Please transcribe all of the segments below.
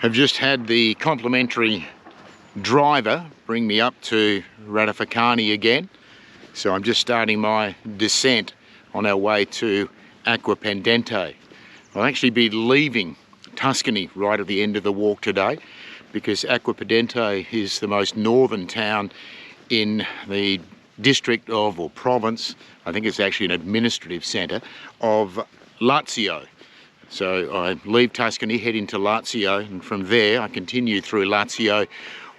Have just had the complimentary driver bring me up to Radicofani again. So I'm just starting my descent on our way to Acquapendente. I'll actually be leaving Tuscany right at the end of the walk today, because Acquapendente is the most northern town in the district of, or province, I think it's actually an administrative centre, of Lazio. So I leave Tuscany, head into Lazio, and from there I continue through Lazio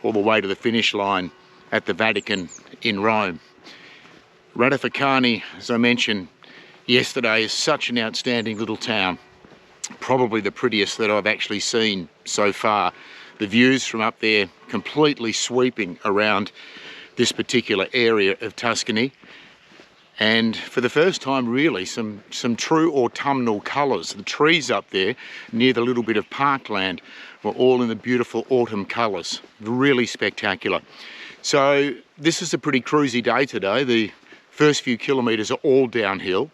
all the way to the finish line at the Vatican in Rome. Radicofani, as I mentioned yesterday, is such an outstanding little town. Probably the prettiest that I've actually seen so far. The views from up there completely sweeping around this particular area of Tuscany. And for the first time, really, some true autumnal colours. The trees up there near the little bit of parkland were all in the beautiful autumn colours. Really spectacular. So this is a pretty cruisy day today. The first few kilometres are all downhill,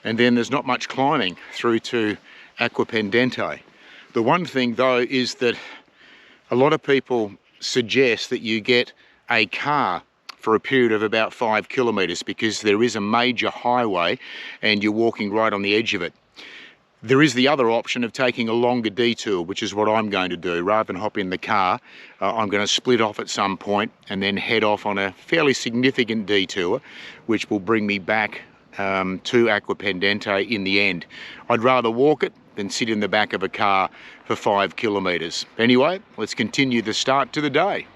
and then there's not much climbing through to Acquapendente. The one thing though is that a lot of people suggest that you get a car for a period of about 5 kilometres, because there is a major highway and you're walking right on the edge of it. There is the other option of taking a longer detour, which is what I'm going to do. Rather than hop in the car, I'm going to split off at some point and then head off on a fairly significant detour, which will bring me back to Acquapendente in the end. I'd rather walk it than sit in the back of a car for 5 kilometres. Anyway, let's continue the start to the day.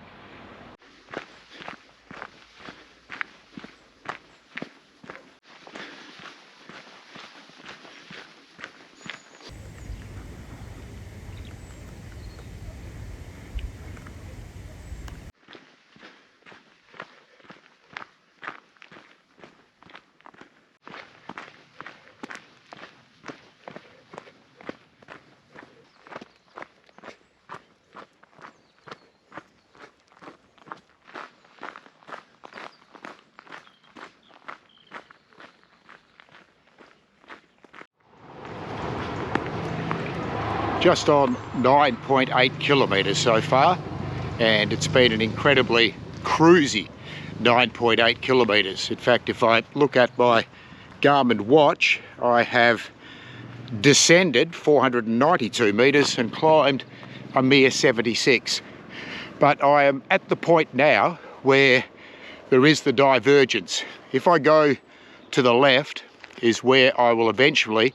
Just on 9.8 kilometres so far, and it's been an incredibly cruisy 9.8 kilometres. In fact, if I look at my Garmin watch, I have descended 492 metres and climbed a mere 76. But I am at the point now where there is the divergence. If I go to the left is where I will eventually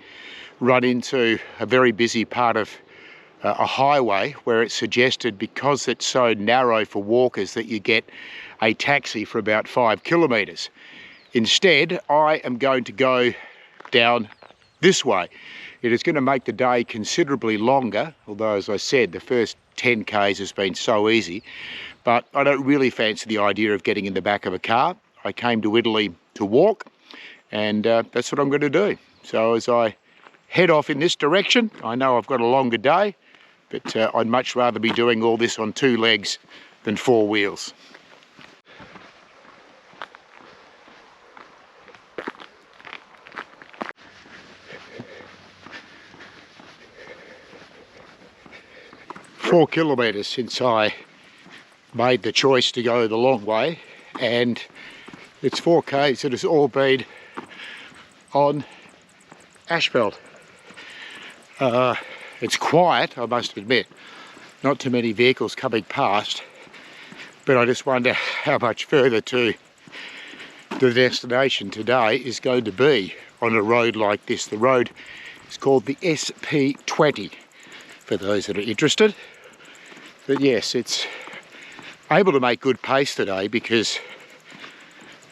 run into a very busy part of a highway, where it's suggested, because it's so narrow for walkers, that you get a taxi for about 5 kilometres. Instead, I am going to go down this way. It is going to make the day considerably longer, although, as I said, the first 10 k's has been so easy. But I don't really fancy the idea of getting in the back of a car. I came to Italy to walk, and that's what I'm going to do. So as I head off in this direction, I know I've got a longer day, but I'd much rather be doing all this on 2 legs than 4 wheels. Four kilometres since I made the choice to go the long way, and it's 4 k's that has all been on asphalt. It's quiet, I must admit. Not too many vehicles coming past, but I just wonder how much further to the destination today is going to be on a road like this. The road is called the SP20, for those that are interested. But yes, it's able to make good pace today, because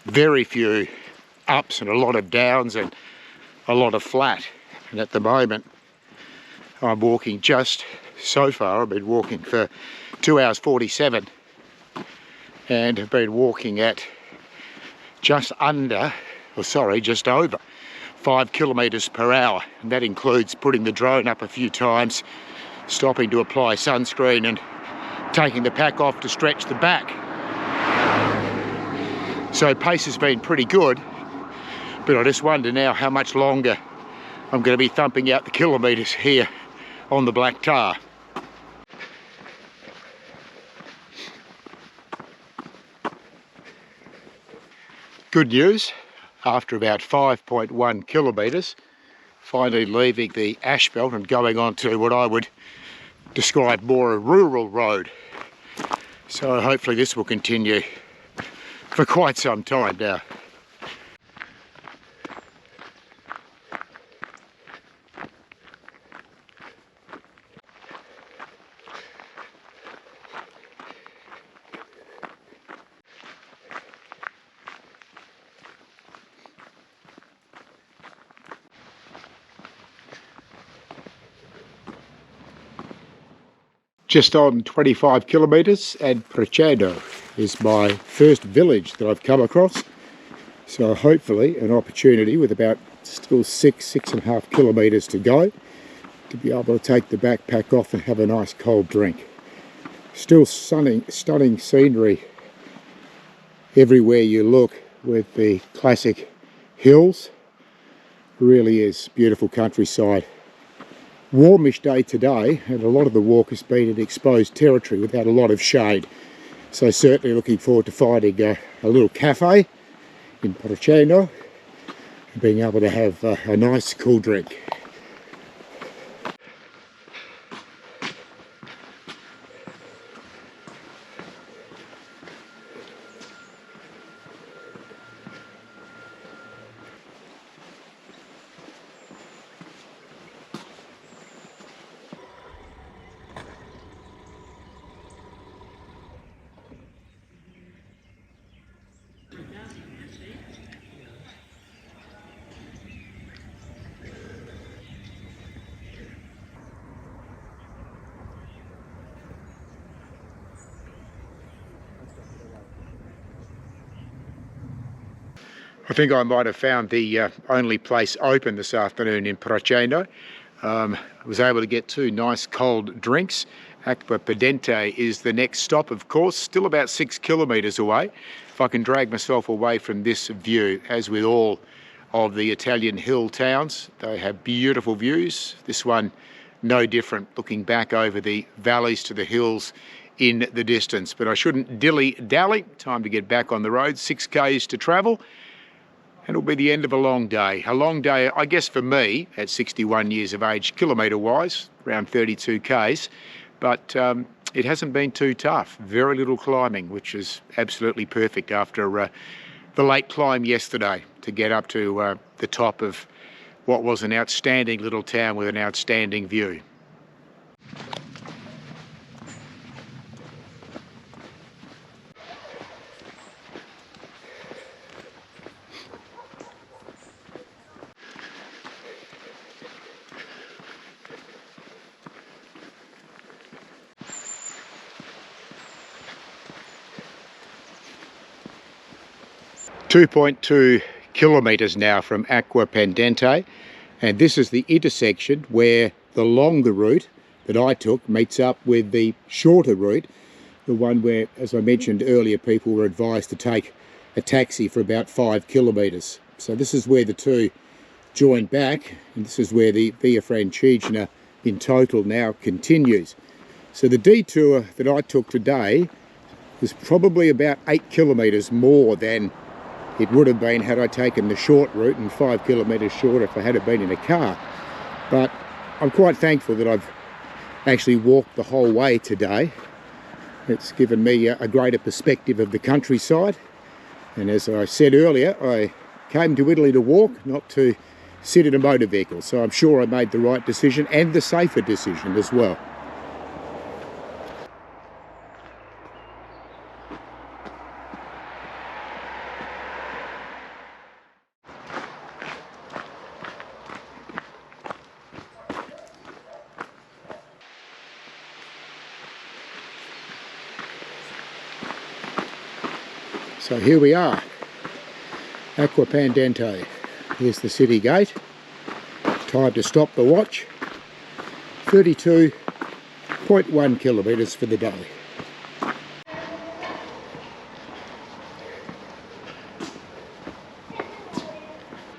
very few ups and a lot of downs and a lot of flat. And at the moment, I'm walking just, so far, I've been walking for 2 hours 47, and have been walking at just under, or sorry, just over 5 kilometres per hour. And that includes putting the drone up a few times, stopping to apply sunscreen, and taking the pack off to stretch the back. So pace has been pretty good, but I just wonder now how much longer I'm going to be thumping out the kilometres here on the black tar. Good news, after about 5.1 kilometres, finally leaving the asphalt and going on to what I would describe more a rural road. So hopefully this will continue for quite some time now. Just on 25 kilometres and Francigena is my first village that I've come across. So hopefully an opportunity with about still 6.5 kilometres to go to be able to take the backpack off and have a nice cold drink. Still stunning scenery everywhere you look with the classic hills. Really is beautiful countryside. Warmish day today, and a lot of the walk has been in exposed territory without a lot of shade. So certainly looking forward to finding a little cafe in Francigena and being able to have a nice cool drink. I think I might have found the only place open this afternoon in Francigena. I was able to get 2 nice cold drinks. Acquapendente is the next stop, of course, still about 6 kilometres away. If I can drag myself away from this view, as with all of the Italian hill towns, they have beautiful views. This one no different, looking back over the valleys to the hills in the distance. But I shouldn't dilly-dally. Time to get back on the road. 6 k's to travel. And it'll be the end of a long day. A long day, I guess, for me, at 61 years of age, kilometre-wise, around 32 k's. But it hasn't been too tough. Very little climbing, which is absolutely perfect after the late climb yesterday to get up to the top of what was an outstanding little town with an outstanding view. .2 kilometres now from Acquapendente, and this is the intersection where the longer route that I took meets up with the shorter route, the one where, as I mentioned earlier, people were advised to take a taxi for about 5 kilometres. So this is where the two join back, and this is where the Via Francigena in total now continues. So the detour that I took today was probably about 8 kilometres more than it would have been had I taken the short route, and 5 kilometres shorter if I had been in a car. But I'm quite thankful that I've actually walked the whole way today. It's given me a greater perspective of the countryside. And as I said earlier, I came to Italy to walk, not to sit in a motor vehicle. So I'm sure I made the right decision and the safer decision as well. So here we are, Acquapendente. Here's the city gate. Time to stop the watch. 32.1 kilometres for the day.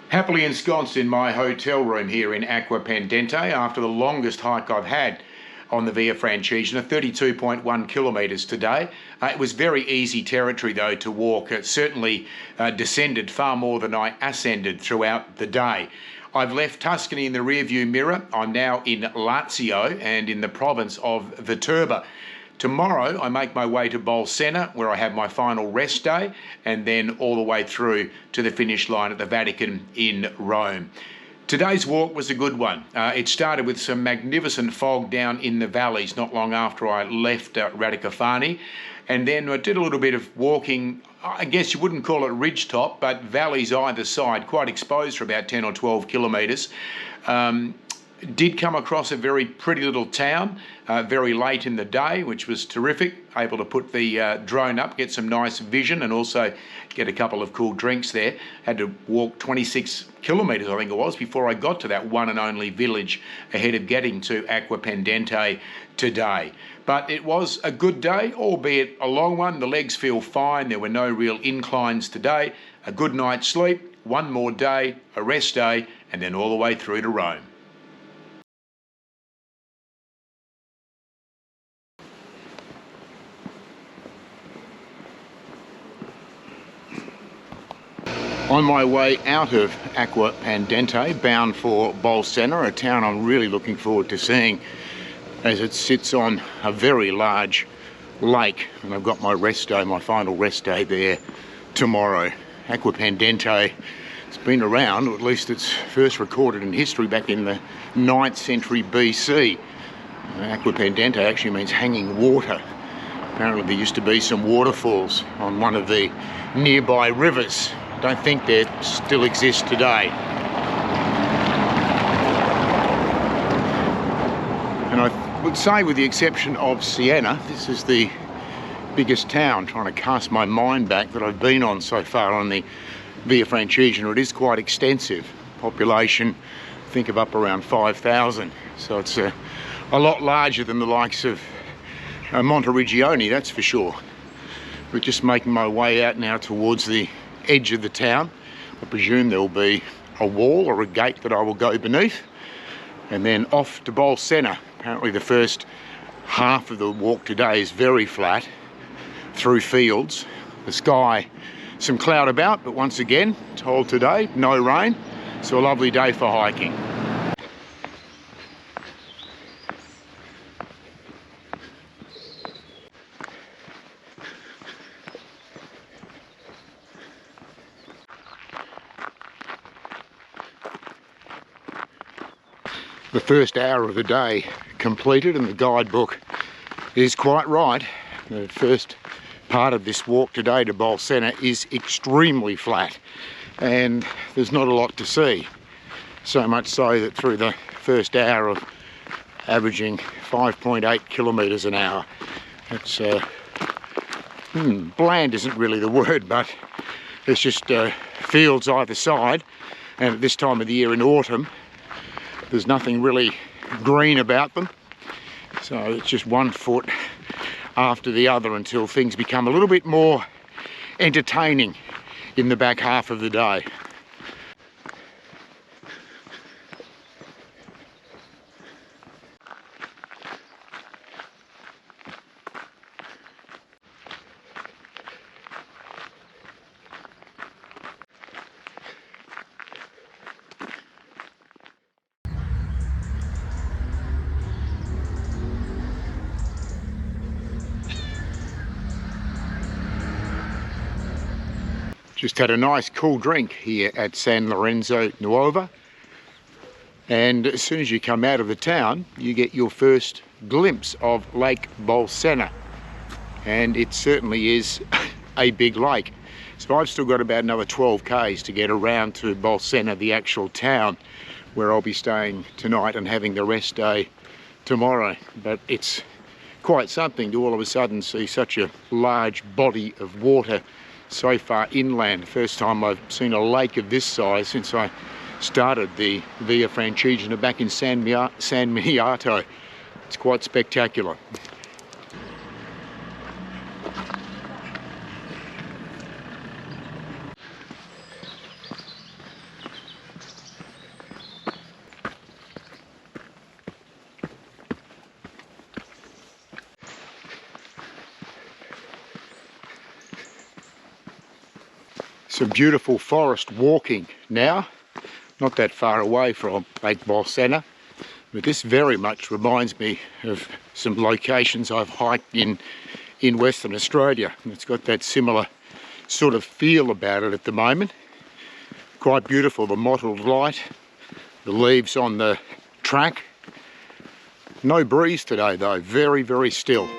Happily ensconced in my hotel room here in Acquapendente after the longest hike I've had on the Via Francigena, 32.1 kilometres today. It was very easy territory though to walk. It certainly descended far more than I ascended throughout the day. I've left Tuscany in the rearview mirror. I'm now in Lazio and in the province of Viterbo. Tomorrow I make my way to Bolsena, where I have my final rest day, and then all the way through to the finish line at the Vatican in Rome. Today's walk was a good one. It started with some magnificent fog down in the valleys not long after I left Radicofani, and then I did a little bit of walking. I guess you wouldn't call it ridgetop, but valleys either side, quite exposed for about 10 or 12 kilometres. Did come across a very pretty little town very late in the day, which was terrific. Able to put the drone up, get some nice vision, and also get a couple of cool drinks there. Had to walk 26 kilometres, I think it was, before I got to that one and only village ahead of getting to Acquapendente today. But it was a good day, albeit a long one. The legs feel fine. There were no real inclines today. A good night's sleep, one more day, a rest day, and then all the way through to Rome. On my way out of Acquapendente, bound for Bolsena, a town I'm really looking forward to seeing as it sits on a very large lake. And I've got my rest day, my final rest day there tomorrow. Acquapendente, it's been around, or at least it's first recorded in history back in the 9th century BC. Acquapendente actually means hanging water. Apparently there used to be some waterfalls on one of the nearby rivers. Don't think they still exist today. And I would say, with the exception of Siena, this is the biggest town, trying to cast my mind back, that I've been on so far on the Via Francigena. It is quite extensive. Population, I think, of up around 5,000. So it's a lot larger than the likes of Montefiascone, that's for sure. But just making my way out now towards the edge of the town. I presume there will be a wall or a gate that I will go beneath, and then off to Bolsena. Apparently the first half of the walk today is very flat through fields. The sky, some cloud about, but once again told today no rain, so a lovely day for hiking. The first hour of the day completed, and the guidebook is quite right. The first part of this walk today to Bolsena is extremely flat and there's not a lot to see. So much so that through the first hour of averaging 5.8 kilometres an hour, it's bland isn't really the word, but it's just fields either side, and at this time of the year in autumn there's nothing really green about them, so it's just one foot after the other until things become a little bit more entertaining in the back half of the day. Just had a nice cool drink here at San Lorenzo Nuova, and as soon as you come out of the town you get your first glimpse of Lake Bolsena, and it certainly is a big lake. So I've still got about another 12 k's to get around to Bolsena, the actual town, where I'll be staying tonight and having the rest day tomorrow. But it's quite something to all of a sudden see such a large body of water so far inland. First time I've seen a lake of this size since I started the Via Francigena back in San Miniato. It's quite spectacular. some beautiful forest walking now, not that far away from Lake Bolsena, but this very much reminds me of some locations I've hiked in Western Australia. It's got that similar sort of feel about it at the moment. Quite beautiful, the mottled light, the leaves on the track. No breeze today though, very, very still.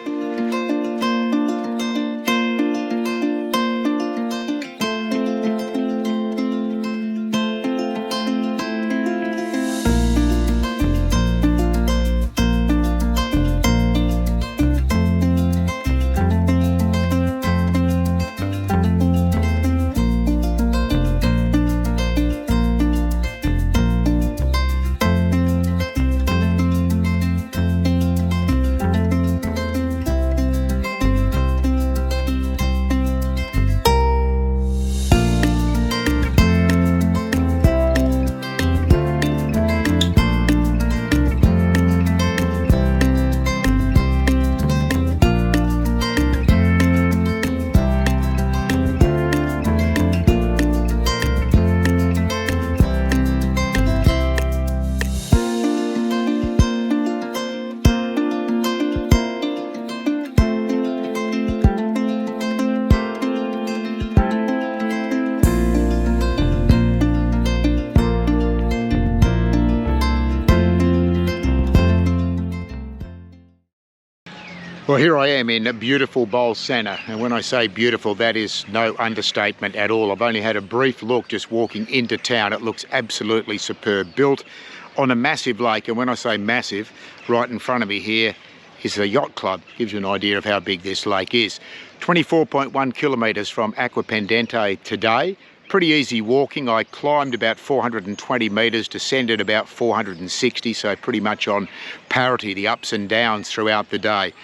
Well, here I am in beautiful Bolsena, and when I say beautiful, that is no understatement at all. I've only had a brief look just walking into town. It looks absolutely superb, built on a massive lake, and when I say massive, right in front of me here is a yacht club. Gives you an idea of how big this lake is. 24.1 kilometres from Acquapendente today. Pretty easy walking. I climbed about 420 metres, descended about 460, so pretty much on parity, the ups and downs throughout the day.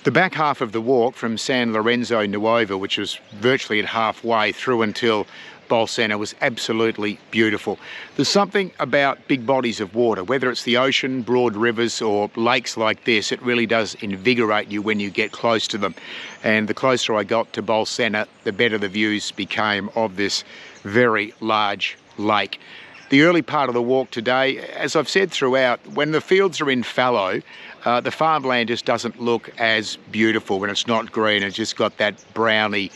The back half of the walk from San Lorenzo Nuovo, which was virtually at halfway through until Bolsena, was absolutely beautiful. There's something about big bodies of water, whether it's the ocean, broad rivers or lakes like this, it really does invigorate you when you get close to them. And the closer I got to Bolsena, the better the views became of this very large lake. The early part of the walk today, as I've said throughout, when the fields are in fallow, the farmland just doesn't look as beautiful when it's not green. It's just got that browny,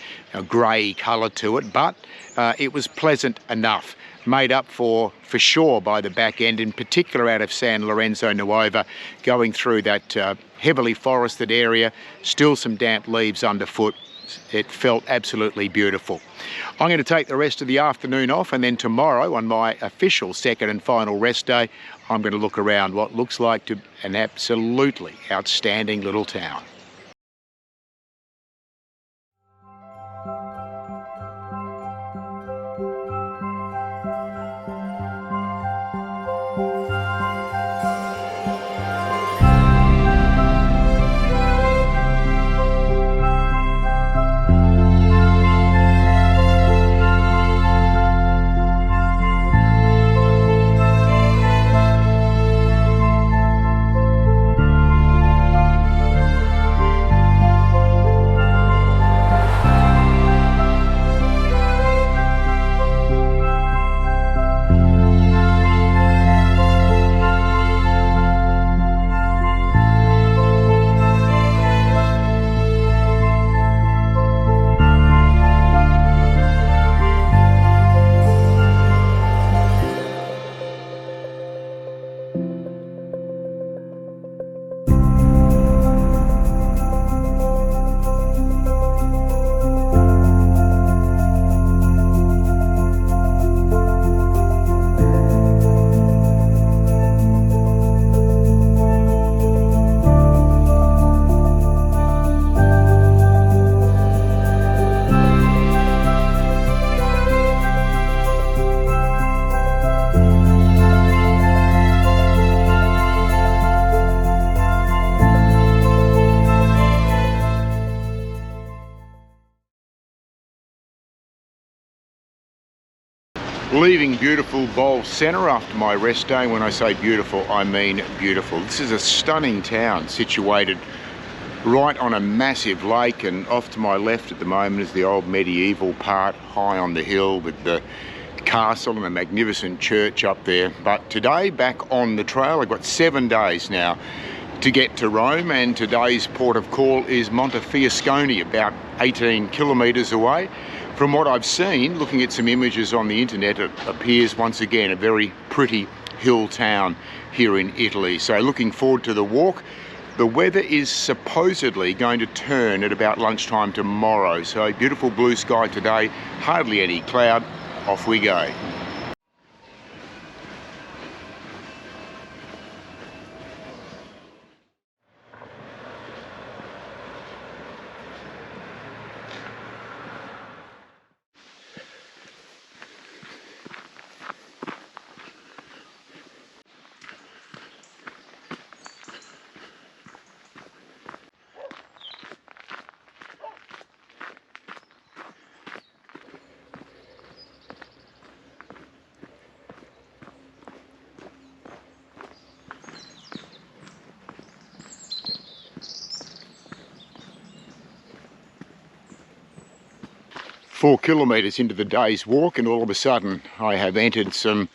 grey colour to it, but it was pleasant enough. Made up for sure by the back end, in particular out of San Lorenzo Nuovo, going through that heavily forested area, still some damp leaves underfoot. It felt absolutely beautiful. I'm going to take the rest of the afternoon off, and then tomorrow, on my official second and final rest day, I'm going to look around what looks like to an absolutely outstanding little town. Leaving beautiful Bolsena after my rest day. When I say beautiful, I mean beautiful. This is a stunning town situated right on a massive lake, and off to my left at the moment is the old medieval part high on the hill with the castle and a magnificent church up there. But today, back on the trail, I've got 7 days now to get to Rome, and today's port of call is Montefiascone, about 18 kilometres away. From what I've seen, looking at some images on the internet, it appears once again a very pretty hill town here in Italy. So looking forward to the walk. The weather is supposedly going to turn at about lunchtime tomorrow. So beautiful blue sky today, hardly any cloud. Off we go. 4 kilometres into the day's walk, and all of a sudden I have entered some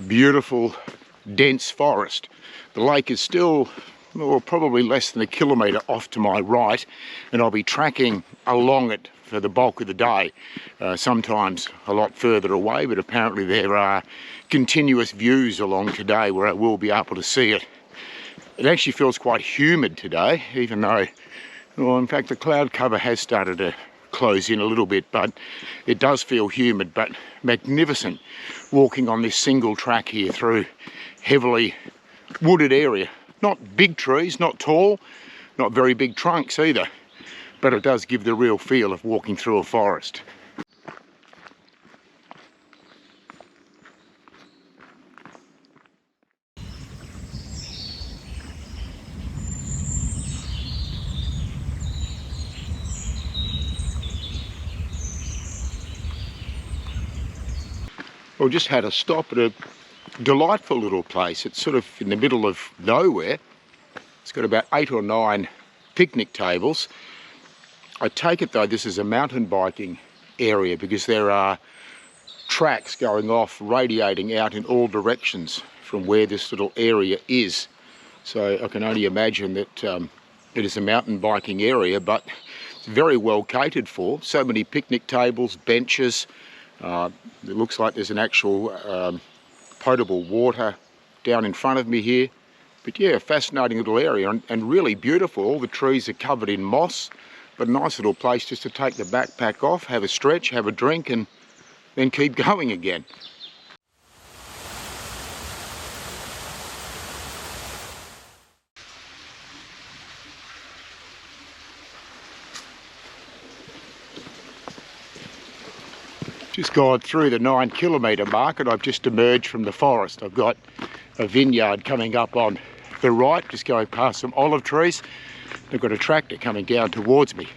beautiful dense forest. The lake is still, well, probably less than a kilometre off to my right, and I'll be tracking along it for the bulk of the day, sometimes a lot further away, but apparently there are continuous views along today where I will be able to see it. It actually feels quite humid today, even though, well, in fact the cloud cover has started to close in a little bit, but it does feel humid, but magnificent walking on this single track here through heavily wooded area. Not big trees, not tall, not very big trunks either, but it does give the real feel of walking through a forest. Well, just had a stop at a delightful little place. It's sort of in the middle of nowhere. It's got about 8 or 9 picnic tables. I take it though this is a mountain biking area because there are tracks going off, radiating out in all directions from where this little area is. So I can only imagine that it is a mountain biking area, but it's very well catered for. So many picnic tables, benches. It looks like there's an actual potable water down in front of me here. But yeah, fascinating little area and really beautiful. All the trees are covered in moss, but a nice little place just to take the backpack off, have a stretch, have a drink, and then keep going again. Just gone through the 9 kilometre mark and I've just emerged from the forest. I've got a vineyard coming up on the right, just going past some olive trees. I've got a tractor coming down towards me.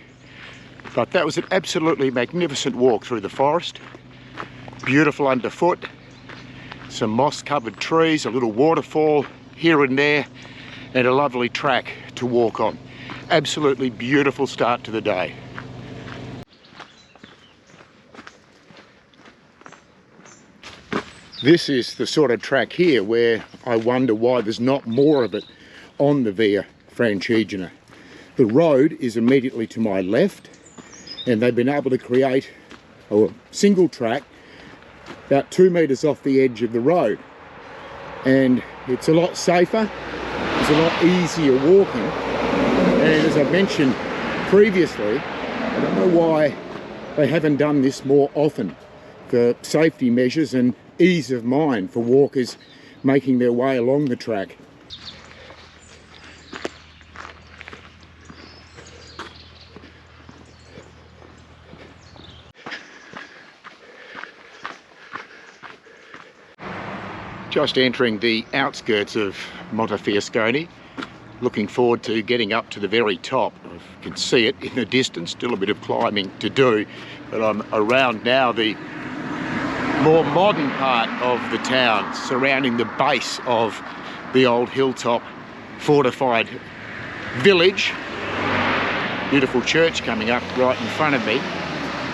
But that was an absolutely magnificent walk through the forest. Beautiful underfoot, some moss covered trees, a little waterfall here and there, and a lovely track to walk on. Absolutely beautiful start to the day. This is the sort of track here where I wonder why there's not more of it on the Via Francigena. The road is immediately to my left, and they've been able to create a single track about 2 metres off the edge of the road. And it's a lot safer, it's a lot easier walking, and as I mentioned previously, I don't know why they haven't done this more often for safety measures and ease of mind for walkers making their way along the track. Just entering the outskirts of Montefiascone, looking forward to getting up to the very top. You can see it in the distance, still a bit of climbing to do, but I'm around now the more modern part of the town, surrounding the base of the old hilltop fortified village. Beautiful church coming up right in front of me,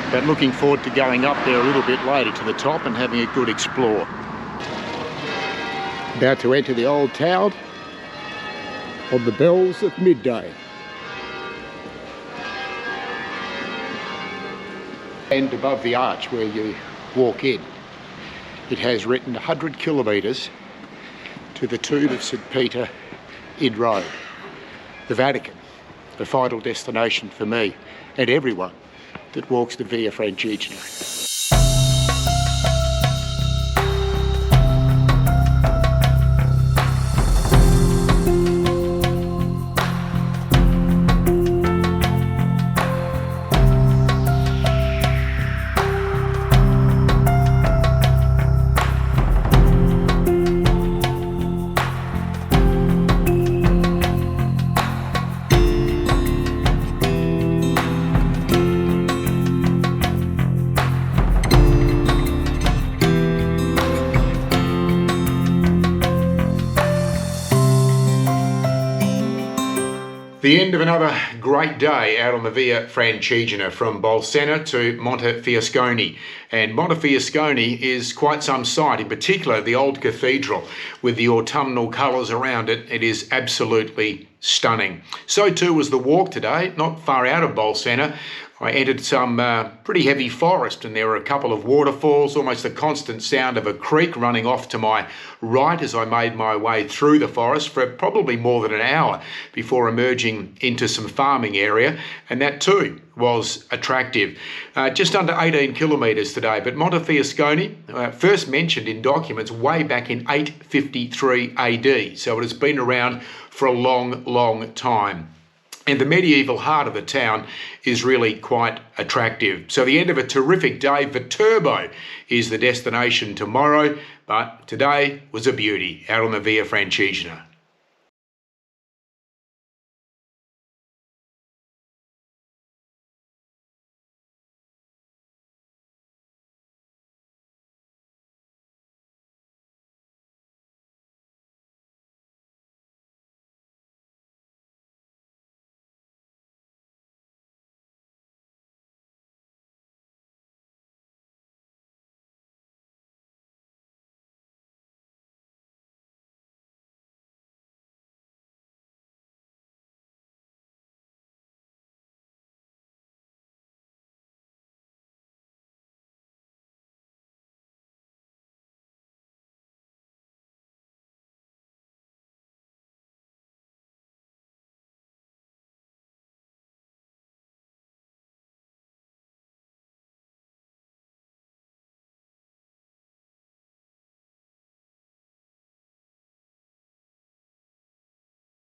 but looking forward to going up there a little bit later to the top and having a good explore. About to enter the old town on the bells of midday. And above the arch where you walk in, it has written 100 kilometres to the tomb of St Peter in Rome, the Vatican, the final destination for me and everyone that walks the Via Francigena. The end of another great day out on the Via Francigena from Bolsena to Montefiascone. And Montefiascone is quite some sight, in particular the old cathedral with the autumnal colours around it. It is absolutely stunning. So too was the walk today, not far out of Bolsena. I entered some pretty heavy forest, and there were a couple of waterfalls, almost the constant sound of a creek running off to my right as I made my way through the forest for probably more than an hour before emerging into some farming area, and that too was attractive. Just under 18 kilometres today, but Montefiascone, first mentioned in documents way back in 853 AD, so it has been around for a long, long time. And the medieval heart of the town is really quite attractive. So the end of a terrific day. Viterbo is the destination tomorrow, but today was a beauty out on the Via Francigena.